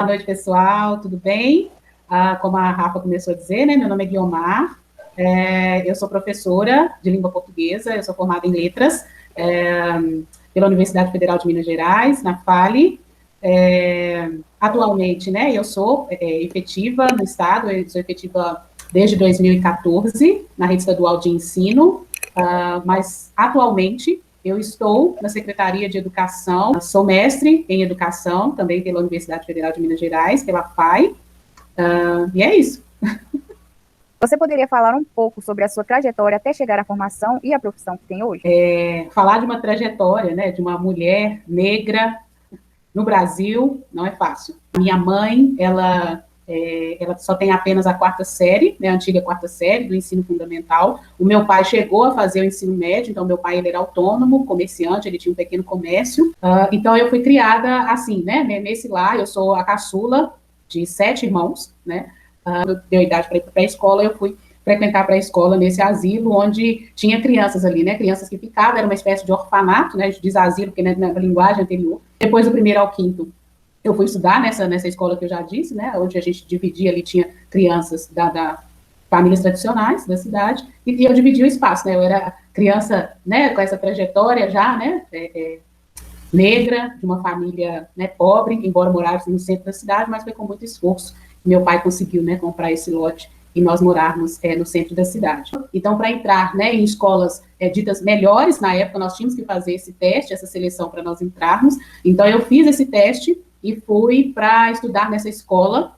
Boa noite, pessoal, tudo bem? Como a Rafa começou a dizer, né, meu nome é Guiomar, eu sou professora de língua portuguesa, eu sou formada em letras pela Universidade Federal de Minas Gerais, na FALE. Atualmente, né, eu sou efetiva no Estado, eu sou efetiva desde 2014 na rede estadual de ensino, mas atualmente eu estou na Secretaria de Educação, sou mestre em Educação, também pela Universidade Federal de Minas Gerais, pela FAI, e é isso. Você poderia falar um pouco sobre a sua trajetória até chegar à formação e à profissão que tem hoje? Falar de uma trajetória, né, de uma mulher negra no Brasil não é fácil. Minha mãe, ela só tem apenas a quarta série, né, a antiga quarta série do ensino fundamental. O meu pai chegou a fazer o ensino médio, então meu pai ele era autônomo, comerciante, ele tinha um pequeno comércio. Então eu fui criada assim, né, nesse lar. Eu sou a caçula de 7 irmãos, né. Deu idade para ir para a escola, eu fui frequentar para a escola nesse asilo, onde tinha crianças ali, né, crianças que ficavam, era uma espécie de orfanato, né, diz asilo, porque na linguagem anterior. Depois do primeiro ao quinto, eu fui estudar nessa escola que eu já disse, né, onde a gente dividia ali, tinha crianças da famílias tradicionais da cidade, e eu dividia o espaço, né, eu era criança, né, com essa trajetória já, né, negra, de uma família, né, pobre, embora morasse no centro da cidade, mas foi com muito esforço que meu pai conseguiu, né, comprar esse lote e nós morarmos no centro da cidade. Então, para entrar, né, em escolas ditas melhores, na época nós tínhamos que fazer esse teste, essa seleção para nós entrarmos. Então, eu fiz esse teste e fui para estudar nessa escola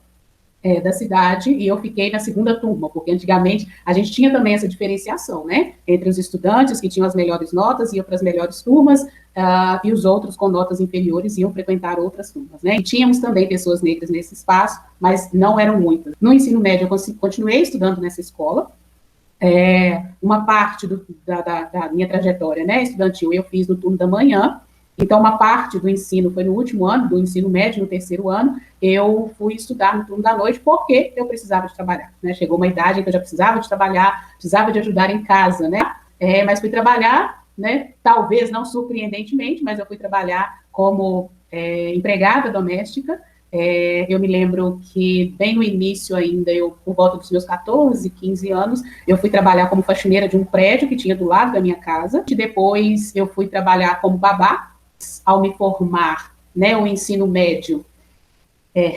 da cidade, e eu fiquei na segunda turma, porque antigamente a gente tinha também essa diferenciação, né, entre os estudantes que tinham as melhores notas, iam para as melhores turmas, e os outros com notas inferiores iam frequentar outras turmas, né, e tínhamos também pessoas negras nesse espaço, mas não eram muitas. No ensino médio, eu continuei estudando nessa escola. Uma parte da minha trajetória, né, estudantil, eu fiz no turno da manhã. Então, uma parte do ensino foi no último ano, do ensino médio, no terceiro ano, eu fui estudar no turno da noite porque eu precisava de trabalhar, né? Chegou uma idade em que eu já precisava de trabalhar, precisava de ajudar em casa, né? Mas fui trabalhar, né? Talvez não surpreendentemente, mas eu fui trabalhar como empregada doméstica. Eu me lembro que bem no início ainda, por volta dos meus 14, 15 anos, eu fui trabalhar como faxineira de um prédio que tinha do lado da minha casa. E depois eu fui trabalhar como babá. Ao me formar, né, o ensino médio,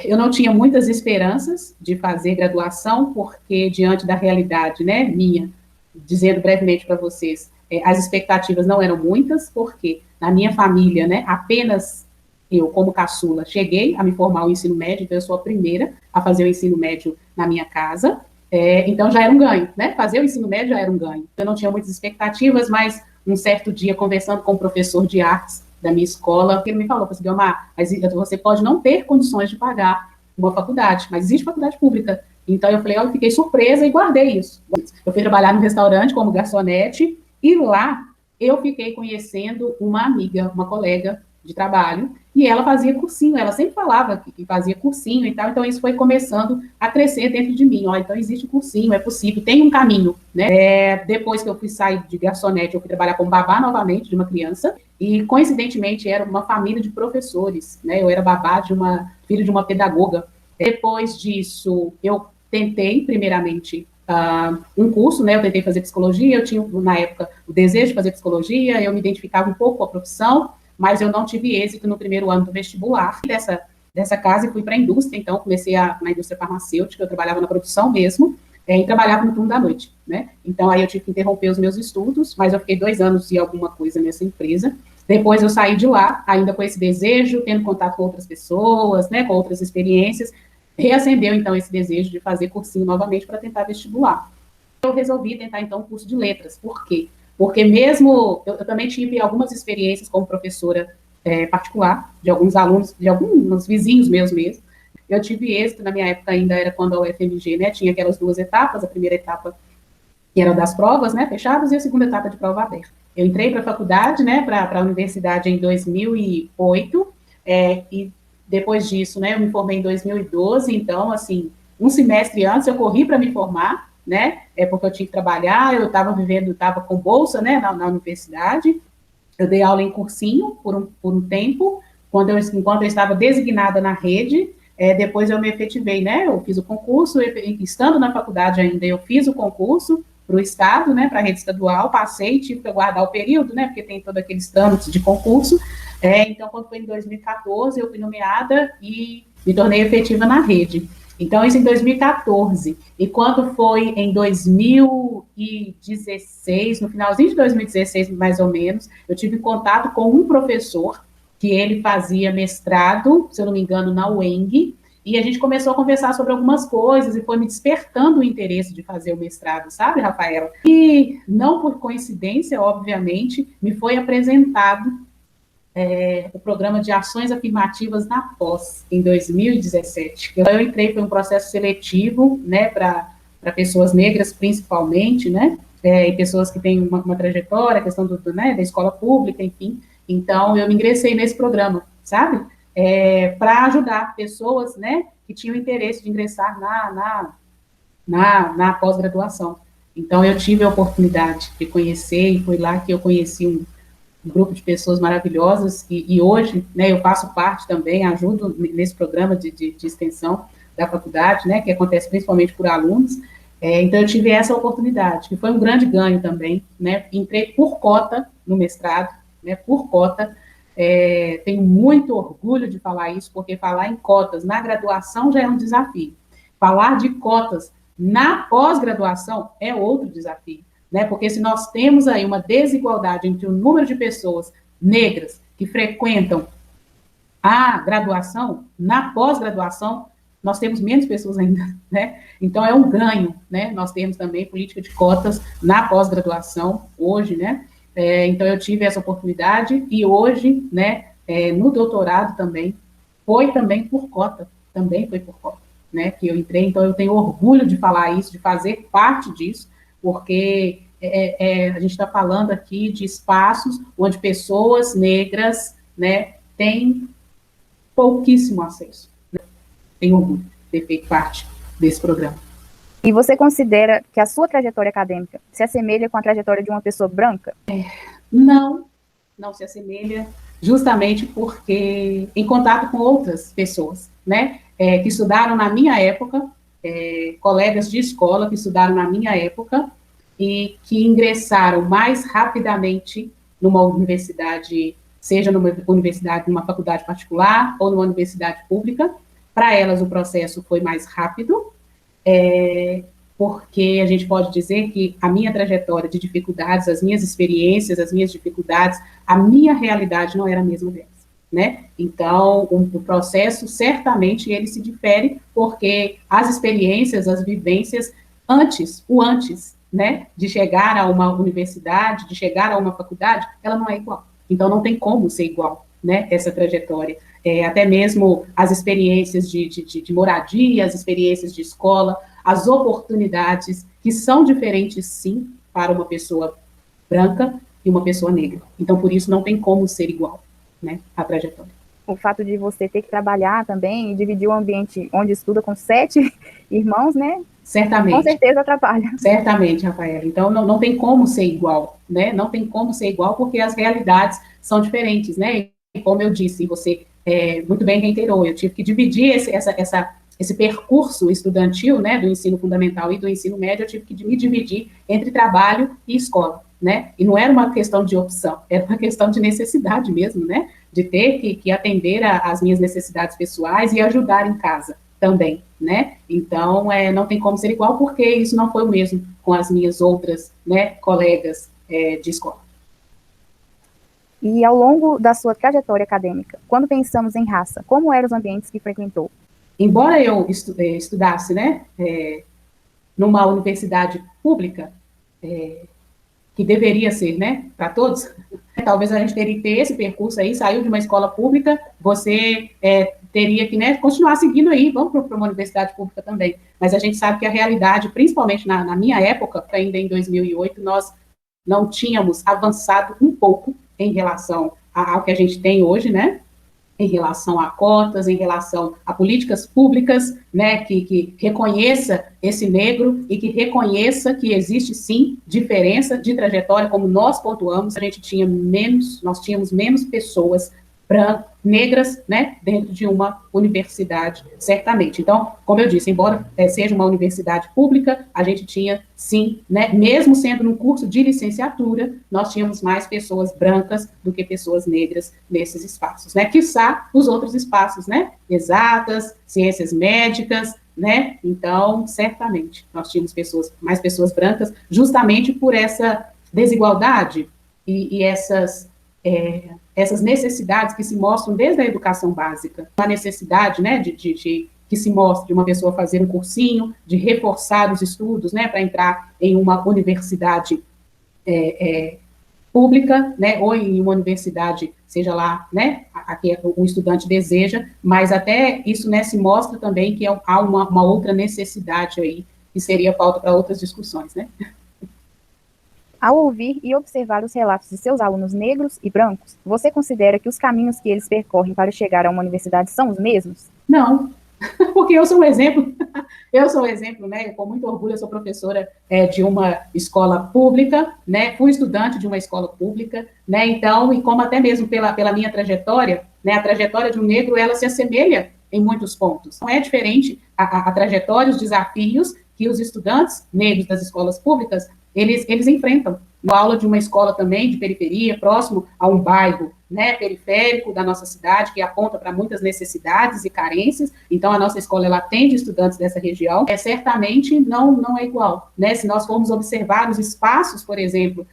eu não tinha muitas esperanças de fazer graduação, porque diante da realidade, né, minha, dizendo brevemente para vocês, as expectativas não eram muitas, porque na minha família, né, apenas eu, como caçula, cheguei a me formar o ensino médio, então eu sou a primeira a fazer o ensino médio na minha casa, então já era um ganho, né, fazer o ensino médio já era um ganho. Eu não tinha muitas expectativas, mas um certo dia, conversando com um professor de artes da minha escola, ele me falou, Guiomar, mas você pode não ter condições de pagar uma faculdade, mas existe faculdade pública. Então eu falei, eu fiquei surpresa e guardei isso. Eu fui trabalhar no restaurante como garçonete, e lá eu fiquei conhecendo uma amiga, uma colega de trabalho, e ela fazia cursinho, ela sempre falava que fazia cursinho e tal, então isso foi começando a crescer dentro de mim, então existe cursinho, é possível, tem um caminho, né? Depois que eu fui sair de garçonete, eu fui trabalhar como babá novamente de uma criança, e coincidentemente era uma família de professores, né? Eu era babá de filho de uma pedagoga. Depois disso, eu tentei, primeiramente, um curso, né? Eu tentei fazer psicologia, eu tinha, na época, o desejo de fazer psicologia, eu me identificava um pouco com a profissão, mas eu não tive êxito no primeiro ano do vestibular dessa casa e fui para a indústria, então comecei na indústria farmacêutica, eu trabalhava na produção mesmo, e trabalhava no turno da noite, né? Então aí eu tive que interromper os meus estudos, mas eu fiquei 2 anos e alguma coisa nessa empresa. Depois eu saí de lá, ainda com esse desejo, tendo contato com outras pessoas, né, com outras experiências, reacendeu então esse desejo de fazer cursinho novamente para tentar vestibular. Eu resolvi tentar então um curso de letras. Por quê? Porque mesmo eu também tive algumas experiências como professora particular de alguns alunos, de alguns vizinhos meus mesmo. Eu tive êxito, na minha época ainda era quando a UFMG, né, tinha aquelas 2 etapas, a primeira etapa que era das provas, né, fechadas, e a segunda etapa de prova aberta. Eu entrei para a faculdade, né, para a universidade em 2008, e depois disso, né, eu me formei em 2012, então, assim, um semestre antes eu corri para me formar, né, porque eu tinha que trabalhar, eu estava com bolsa, né, na universidade, eu dei aula em cursinho por um tempo, enquanto eu estava designada na rede, depois eu me efetivei, né? Eu fiz o concurso, estando na faculdade ainda, eu fiz o concurso para o Estado, né? Para a rede estadual, passei, tive que aguardar o período, né? Porque tem todos aqueles trâmites de concurso. Então, quando foi em 2014, eu fui nomeada e me tornei efetiva na rede. Então, isso em 2014. E quando foi em 2016, no finalzinho de 2016, mais ou menos, eu tive contato com um professor que ele fazia mestrado, se eu não me engano, na UENG, e a gente começou a conversar sobre algumas coisas e foi me despertando o interesse de fazer o mestrado, sabe, Rafaela? E não por coincidência, obviamente, me foi apresentado o programa de ações afirmativas na pós, em 2017. Eu entrei, foi um processo seletivo, né, para pessoas negras, principalmente, né, e pessoas que têm uma trajetória, questão né, da escola pública, enfim. Então, eu me ingressei nesse programa, sabe? Para ajudar pessoas, né, que tinham interesse de ingressar na pós-graduação. Então, eu tive a oportunidade de conhecer, e foi lá que eu conheci um grupo de pessoas maravilhosas, e hoje, né, eu faço parte também, ajudo nesse programa de extensão da faculdade, né, que acontece principalmente por alunos. Então, eu tive essa oportunidade, que foi um grande ganho também, né, entrei por cota no mestrado, né, por cota. Tenho muito orgulho de falar isso, porque falar em cotas na graduação já é um desafio. Falar de cotas na pós-graduação é outro desafio, né? Porque se nós temos aí uma desigualdade entre o número de pessoas negras que frequentam a graduação, na pós-graduação, nós temos menos pessoas ainda, né? Então, é um ganho, né? Nós temos também política de cotas na pós-graduação, hoje, né? Então, eu tive essa oportunidade, e hoje, né, no doutorado também, foi também por cota, né, que eu entrei. Então, eu tenho orgulho de falar isso, de fazer parte disso, porque a gente está falando aqui de espaços onde pessoas negras, né, têm pouquíssimo acesso. Né? Tenho orgulho de ter feito parte desse programa. E você considera que a sua trajetória acadêmica se assemelha com a trajetória de uma pessoa branca? Não se assemelha, justamente porque em contato com outras pessoas, né, que estudaram na minha época, colegas de escola que estudaram na minha época e que ingressaram mais rapidamente numa universidade, seja numa universidade, numa faculdade particular ou numa universidade pública. Para elas o processo foi mais rápido, porque a gente pode dizer que a minha trajetória de dificuldades, as minhas experiências, as minhas dificuldades, a minha realidade não era a mesma delas, né? Então, o processo, certamente, ele se difere, porque as experiências, as vivências, antes, né, de chegar a uma universidade, de chegar a uma faculdade, ela não é igual. Então, não tem como ser igual, né, essa trajetória. Até mesmo as experiências de moradia, as experiências de escola, as oportunidades, que são diferentes, sim, para uma pessoa branca e uma pessoa negra. Então, por isso, não tem como ser igual, né, a trajetória. O fato de você ter que trabalhar também e dividir o ambiente onde estuda com 7 irmãos, né? Certamente. Com certeza atrapalha. Certamente, Rafaela. Então, não tem como ser igual, né? Não tem como ser igual, porque as realidades são diferentes, né? E como eu disse, você muito bem reiterou, eu tive que dividir esse percurso estudantil, né, do ensino fundamental e do ensino médio, eu tive que me dividir entre trabalho e escola, né? E não era uma questão de opção, era uma questão de necessidade mesmo, né? De ter que atender às minhas necessidades pessoais e ajudar em casa também, né? Então, não tem como ser igual, porque isso não foi o mesmo com as minhas outras, né, colegas de escola. E ao longo da sua trajetória acadêmica, quando pensamos em raça, como eram os ambientes que frequentou? Embora eu estudasse, né, numa universidade pública, que deveria ser, né, para todos, talvez a gente teria que ter esse percurso aí, saiu de uma escola pública, você teria que, né, continuar seguindo aí, vamos para uma universidade pública também. Mas a gente sabe que a realidade, principalmente na minha época, ainda em 2008, nós não tínhamos avançado um pouco em relação ao que a gente tem hoje, né, em relação a cotas, em relação a políticas públicas, né, que reconheça esse negro e que reconheça que existe, sim, diferença de trajetória, como nós pontuamos. Nós tínhamos menos pessoas negras, né, dentro de uma universidade, certamente. Então, como eu disse, embora seja uma universidade pública, a gente tinha, sim, né, mesmo sendo num curso de licenciatura, nós tínhamos mais pessoas brancas do que pessoas negras nesses espaços, né, quiçá os outros espaços, né, exatas, ciências médicas, né, então, certamente, nós tínhamos mais pessoas brancas, justamente por essa desigualdade e essas necessidades que se mostram desde a educação básica. A necessidade, né, que se mostre uma pessoa fazer um cursinho, de reforçar os estudos, né, para entrar em uma universidade pública, né, ou em uma universidade, seja lá, né, a que o estudante deseja, mas até isso, né, se mostra também que há uma outra necessidade aí, que seria pauta para outras discussões, né. Ao ouvir e observar os relatos de seus alunos negros e brancos, você considera que os caminhos que eles percorrem para chegar a uma universidade são os mesmos? Não, porque eu sou um exemplo, né, com muito orgulho, eu sou professora de uma escola pública, né, fui estudante de uma escola pública, né, então, e como até mesmo pela minha trajetória, né, a trajetória de um negro, ela se assemelha em muitos pontos. Não é diferente a trajetória, os desafios que os estudantes negros das escolas públicas, eles enfrentam. Na aula de uma escola também de periferia, próximo a um bairro, né, periférico da nossa cidade, que aponta para muitas necessidades e carências, então a nossa escola, ela atende estudantes dessa região, certamente não é igual, né, se nós formos observar os espaços, por exemplo,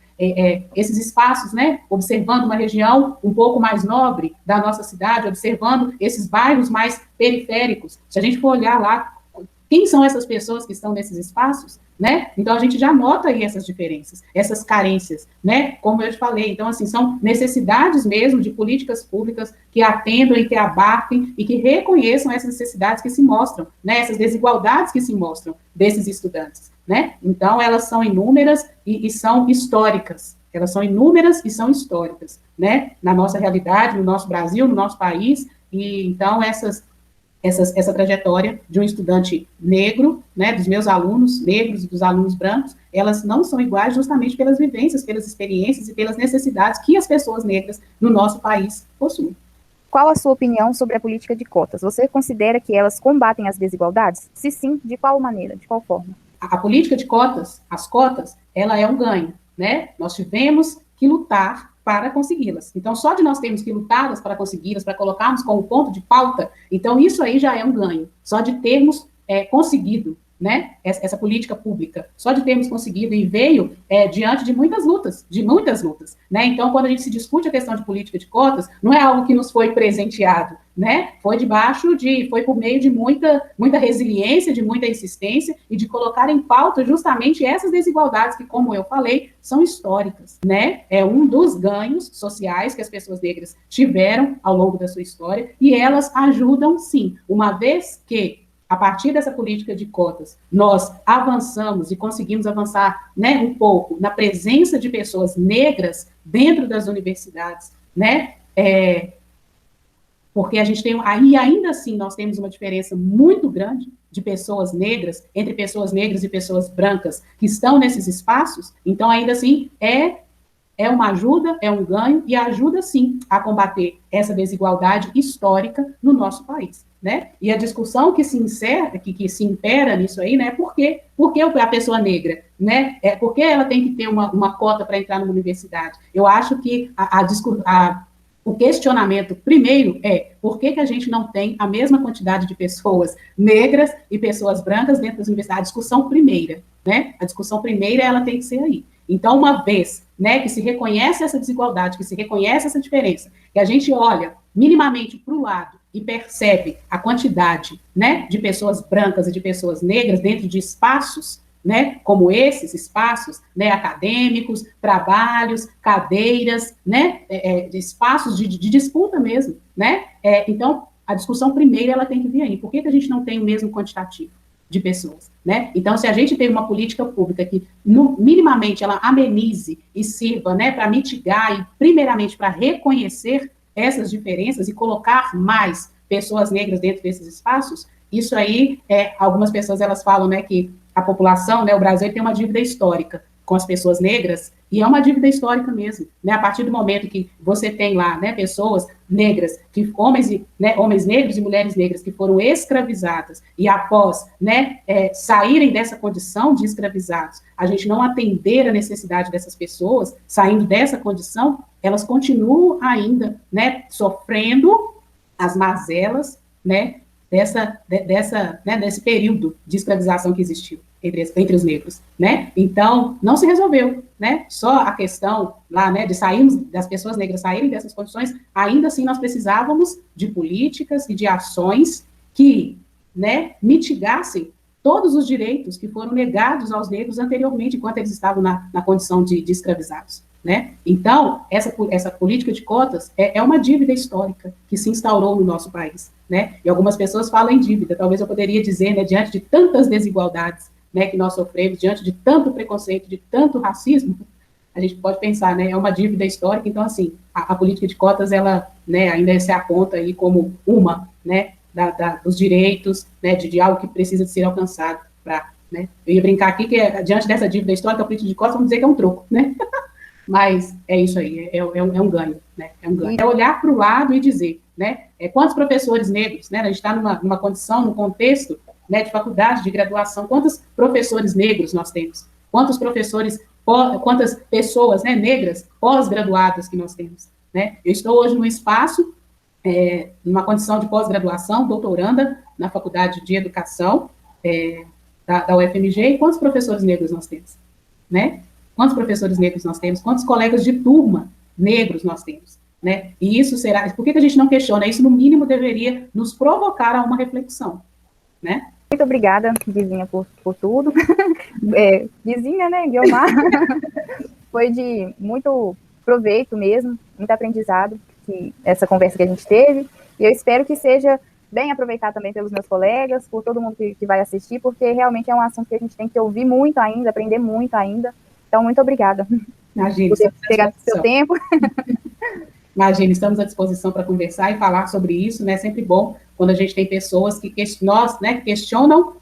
esses espaços, né, observando uma região um pouco mais nobre da nossa cidade, observando esses bairros mais periféricos, se a gente for olhar lá, quem são essas pessoas que estão nesses espaços, né? Então, a gente já nota aí essas diferenças, essas carências, né? Como eu te falei, então, assim, são necessidades mesmo de políticas públicas que atendam e que abarquem e que reconheçam essas necessidades que se mostram, né? Essas desigualdades que se mostram desses estudantes, né? Então, elas são inúmeras e são históricas. Elas são inúmeras e são históricas, né? Na nossa realidade, no nosso Brasil, no nosso país, e então essa trajetória de um estudante negro, né, dos meus alunos negros e dos alunos brancos, elas não são iguais justamente pelas vivências, pelas experiências e pelas necessidades que as pessoas negras no nosso país possuem. Qual a sua opinião sobre a política de cotas? Você considera que elas combatem as desigualdades? Se sim, de qual maneira, de qual forma? A política de cotas, as cotas, ela é um ganho, né? Nós tivemos que lutar para consegui-las. Então, só de nós termos que lutá-las para consegui-las, para colocarmos como ponto de pauta, então isso aí já é um ganho. Só de termos conseguido, né, essa política pública, só de termos conseguido e veio diante de muitas lutas, né? Então, quando a gente se discute a questão de política de cotas, não é algo que nos foi presenteado, né? Foi por meio de muita resiliência, de muita insistência e de colocar em pauta justamente essas desigualdades que, como eu falei, são históricas, né? É um dos ganhos sociais que as pessoas negras tiveram ao longo da sua história e elas ajudam, sim, uma vez que a partir dessa política de cotas, nós avançamos e conseguimos avançar, né, um pouco na presença de pessoas negras dentro das universidades, né, porque a gente tem, aí ainda assim, nós temos uma diferença muito grande de pessoas negras, entre pessoas negras e pessoas brancas que estão nesses espaços, então ainda assim é uma ajuda, é um ganho e ajuda sim a combater essa desigualdade histórica no nosso país, né? E a discussão que se impera nisso aí, né? Por que a pessoa negra, né? Por que ela tem que ter uma cota para entrar numa universidade? Eu acho que o questionamento primeiro por que a gente não tem a mesma quantidade de pessoas negras e pessoas brancas dentro das universidades? A discussão primeira, né? A discussão primeira, ela tem que ser aí. Então, uma vez, né, que se reconhece essa desigualdade, que se reconhece essa diferença, que a gente olha minimamente para o lado e percebe a quantidade, né, de pessoas brancas e de pessoas negras dentro de espaços, né, como esses espaços, né, acadêmicos, trabalhos, cadeiras, né, de espaços de disputa mesmo, né, então, a discussão primeira, ela tem que vir aí. Por que a gente não tem o mesmo quantitativo de pessoas, né? Então, se a gente tem uma política pública que, minimamente, ela amenize e sirva, né, para mitigar e, primeiramente, para reconhecer essas diferenças e colocar mais pessoas negras dentro desses espaços, isso aí, algumas pessoas, elas falam, né, que a população, né, o Brasil tem uma dívida histórica com as pessoas negras E é uma dívida histórica mesmo, né? A partir do momento que você tem lá, né, pessoas negras, homens negros e mulheres negras que foram escravizadas e após, né, saírem dessa condição de escravizados, a gente não atender a necessidade dessas pessoas, saindo dessa condição, elas continuam ainda, né, sofrendo as mazelas, né, desse período de escravização que existiu entre os negros, né? Então, não se resolveu, né? Só a questão lá, né, de sairmos, das pessoas negras saírem dessas condições, ainda assim nós precisávamos de políticas e de ações que, né, mitigassem todos os direitos que foram negados aos negros anteriormente, enquanto eles estavam na condição de escravizados, né? Então, essa política de cotas é uma dívida histórica que se instaurou no nosso país, né? E algumas pessoas falam em dívida, talvez eu poderia dizer, né, diante de tantas desigualdades, né, que nós sofremos, diante de tanto preconceito, de tanto racismo, a gente pode pensar, né, é uma dívida histórica. Então, assim, a política de cotas, ela, né, ainda se aponta aí como uma, né, dos direitos, né, de algo que precisa de ser alcançado para, né, eu ia brincar aqui que diante dessa dívida histórica, a política de cotas, vamos dizer que é um troco, né, mas é isso aí, é um ganho, né, é um ganho. É olhar para o lado e dizer, né, quantos professores negros, né, a gente está numa condição, num contexto, né, de faculdade, de graduação, quantos professores negros nós temos? Quantas pessoas, né, negras pós-graduadas que nós temos, né? Eu estou hoje num espaço, numa condição de pós-graduação, doutoranda na Faculdade de Educação da UFMG, e quantos professores negros nós temos, né? Quantos professores negros nós temos? Quantos colegas de turma negros nós temos, né? E isso será... Por que a gente não questiona? Isso, no mínimo, deveria nos provocar a uma reflexão, né? Muito obrigada, Vizinha, por tudo. Vizinha, né, Guiomar? Foi de muito proveito mesmo, muito aprendizado, essa conversa que a gente teve. E eu espero que seja bem aproveitado também pelos meus colegas, por todo mundo que vai assistir, porque realmente é um assunto que a gente tem que ouvir muito ainda, aprender muito ainda. Então, muito obrigada. Imagina, por ter pegado seu tempo. Imagina, estamos à disposição para conversar e falar sobre isso, né? É sempre bom quando a gente tem pessoas que questionam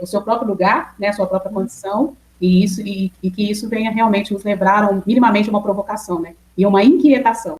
o seu próprio lugar, né, a sua própria condição, e que isso venha realmente nos levar minimamente uma provocação, né? E uma inquietação.